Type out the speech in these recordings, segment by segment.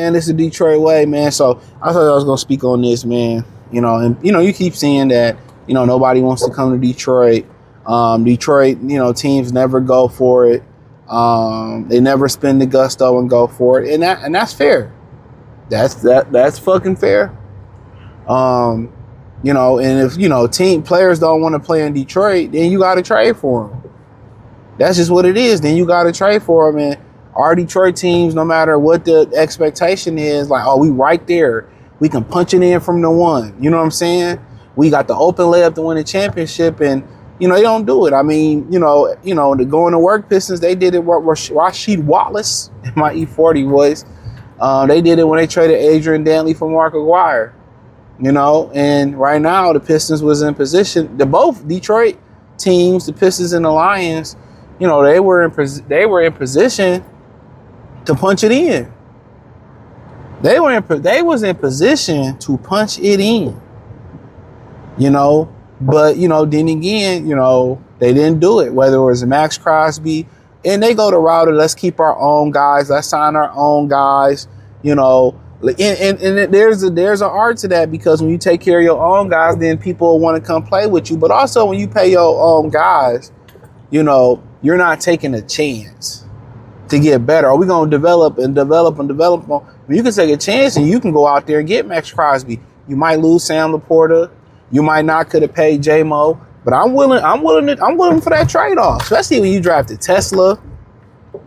man. It's the Detroit way, man. So I thought I was gonna speak on this, man. You know, and you keep seeing that, nobody wants to come to Detroit. Detroit, teams never go for it. They never spend the gusto and go for it, and that's fair. That's fucking fair. And if team players don't want to play in Detroit, then you got to trade for them. That's just what it is. Then you got to trade for them. And our Detroit teams, no matter what the expectation is, like, oh, we right there, we can punch it in from the one. You know what I'm saying? We got the open layup to win the championship, and they don't do it. I mean, the going to work Pistons, they did it with Rasheed Wallace, in my E40 voice. They did it when they traded Adrian Dantley for Mark Aguirre. And right now the Pistons was in position. Both Detroit teams, the Pistons and the Lions, they were in position to punch it in. They was in position to punch it in. But then again, they didn't do it. Whether it was Max Crosby, and they go the route of let's keep our own guys, let's sign our own guys. And there's an art to that, because when you take care of your own guys, then people want to come play with you. But also when you pay your own guys, you're not taking a chance to get better. Are we going to develop and develop and develop? You can take a chance and you can go out there and get Max Crosby. You might lose Sam Laporta. You might not could have paid J-Mo, but I'm willing for that trade-off, especially when you drafted Tesla.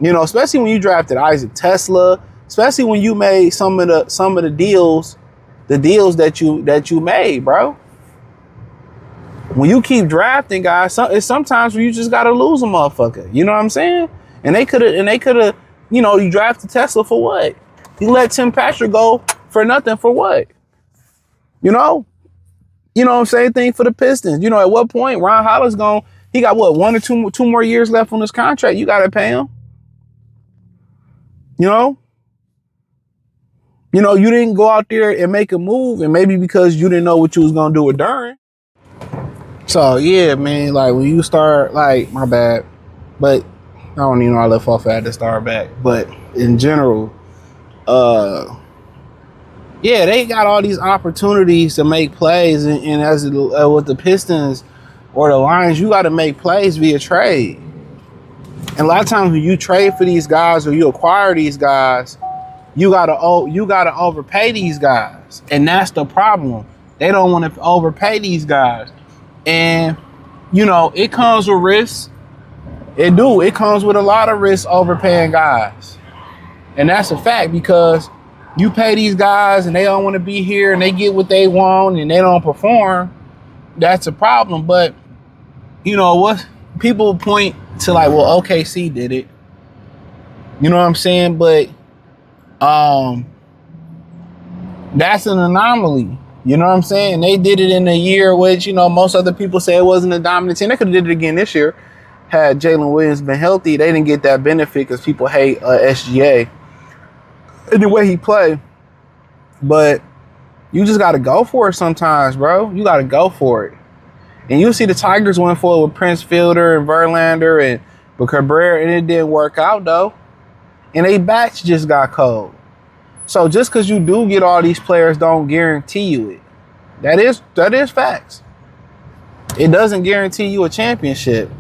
Especially when you drafted Isaac Tesla. Especially when you made some of the deals that you made, bro. When you keep drafting guys, it's sometimes where you just gotta lose a motherfucker. You know what I'm saying? And they could have, you drafted Tesla for what? You let Tim Patrick go for nothing for what? Same thing for the Pistons. At what point Ron Hollis he got what, 1 or 2 more years left on his contract. You gotta pay him. You didn't go out there and make a move, and maybe because you didn't know what you was gonna do with Duran. So yeah, man, like when you start, like, my bad, but I don't even know I left off at the start back. But in general, yeah, they got all these opportunities to make plays, and as with the Pistons or the Lions, you got to make plays via trade. And a lot of times when you trade for these guys or you acquire these guys, you gotta overpay these guys, and that's the problem. They don't want to overpay these guys, and it comes with risks. It comes with a lot of risks overpaying guys, and that's a fact, because you pay these guys and they don't want to be here, and they get what they want and they don't perform. That's a problem. But what people point to, like, well, OKC did it. You know what I'm saying? But that's an anomaly. You know what I'm saying? They did it in a year which, most other people say it wasn't a dominant team. They could have did it again this year had Jalen Williams been healthy. They didn't get that benefit because people hate SGA and the way he played. But you just got to go for it sometimes, bro. You got to go for it. And you see the Tigers went for it with Prince Fielder and Verlander and Cabrera, and it didn't work out, though. And they bats just got cold. So just because you do get all these players don't guarantee you it. That is facts. It doesn't guarantee you a championship,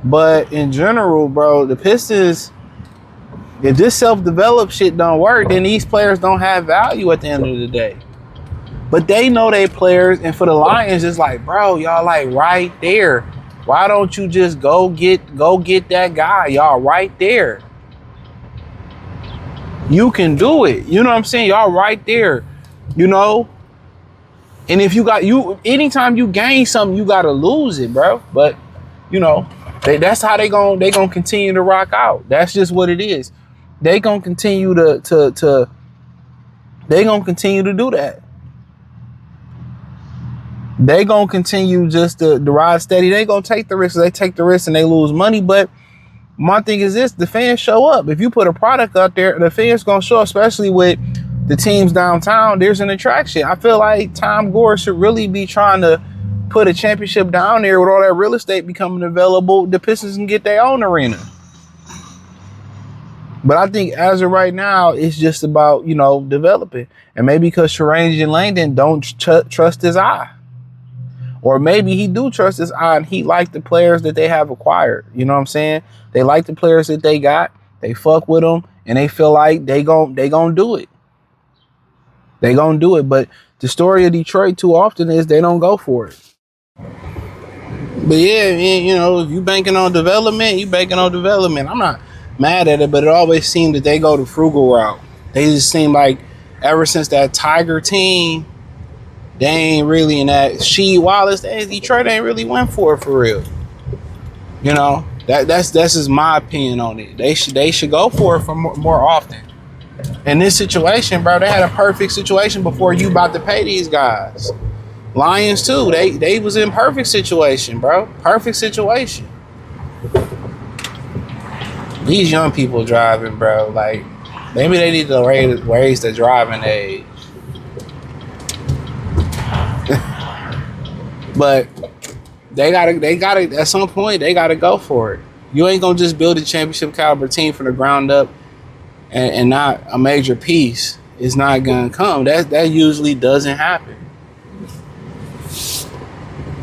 But in general, bro, the Pistons, if this self-developed shit don't work, then these players don't have value at the end of the day. But they know they players, and for the Lions, it's like, bro, y'all like right there. Why don't you just go get that guy? Y'all right there. You can do it. You know what I'm saying? Y'all right there. And if anytime you gain something, you gotta lose it, bro. But that's how they gonna continue to rock out. That's just what it is. They gonna continue to do that. They gonna continue just to ride steady. They gonna take the risks. They take the risks and they lose money. But my thing is this: the fans show up. If you put a product out there, the fans gonna show up, especially with the teams downtown. There's an attraction. I feel like Tom Gore should really be trying to put a championship down there with all that real estate becoming available. The Pistons can get their own arena. But I think as of right now, it's just about, you know, developing. And maybe because Terrange and Langdon don't trust his eye. Or maybe he do trust his eye and he like the players that they have acquired. You know what I'm saying? They like the players that they got. They fuck with them and they feel like they gon' do it. They gonna do it. But the story of Detroit too often is they don't go for it. But yeah, you know, if you banking on development, you banking on development. I'm not mad at it, but it always seemed that they go the frugal route. They just seem like ever since that Tiger team, they ain't really in that Sheed Wallace days. Detroit ain't really went for it for real. You know, that's just my opinion on it. They should go for it for more often. In this situation, bro, they had a perfect situation before you about to pay these guys. Lions too. They was in perfect situation, bro. Perfect situation. These young people driving, bro. Like maybe they need to raise the driving age. But they gotta at some point they gotta go for it. You ain't gonna just build a championship caliber team from the ground up and not a major piece. It's not gonna come. That usually doesn't happen.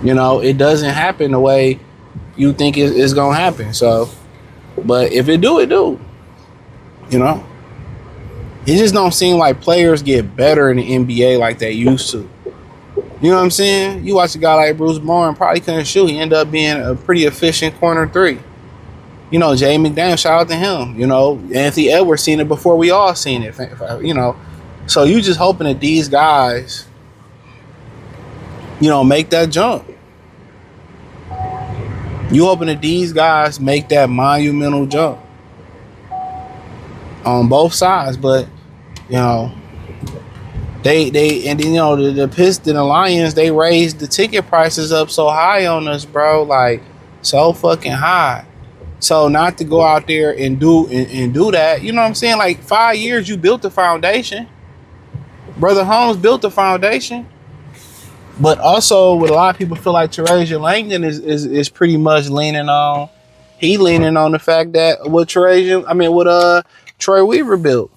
You know, it doesn't happen the way you think it's gonna happen. So, but if it do, it do. You know, it just don't seem like players get better in the NBA like they used to. You know what I'm saying? You watch a guy like Bruce Bowen, probably couldn't shoot. He ended up being a pretty efficient corner three. You know, Jay McDaniel, shout out to him. You know, Anthony Edwards seen it before we all seen it. You know, so you just hoping that these guys, you know, make that jump. You hoping that these guys make that monumental jump on both sides, but you know, they and then, you know, the Pistons and the Lions, they raised the ticket prices up so high on us, bro, like so fucking high. So not to go out there and do that, you know what I'm saying? Like 5 years, you built the foundation. Brother Holmes built the foundation. But also, what a lot of people feel like Terrange Langdon is pretty much leaning on. He leaning on the fact that what Troy Weaver built.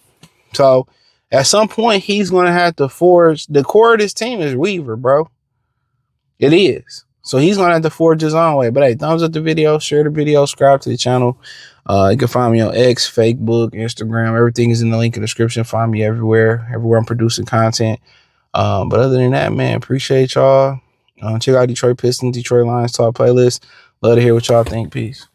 So at some point, he's gonna have to forge the core of this team is Weaver, bro. It is. So he's gonna have to forge his own way. But hey, thumbs up the video, share the video, subscribe to the channel. You can find me on X, Facebook, Instagram. Everything is in the link in the description. Find me everywhere I'm producing content. But other than that, man, appreciate y'all. Check out Detroit Pistons, Detroit Lions talk playlist. Love to hear what y'all think. Peace.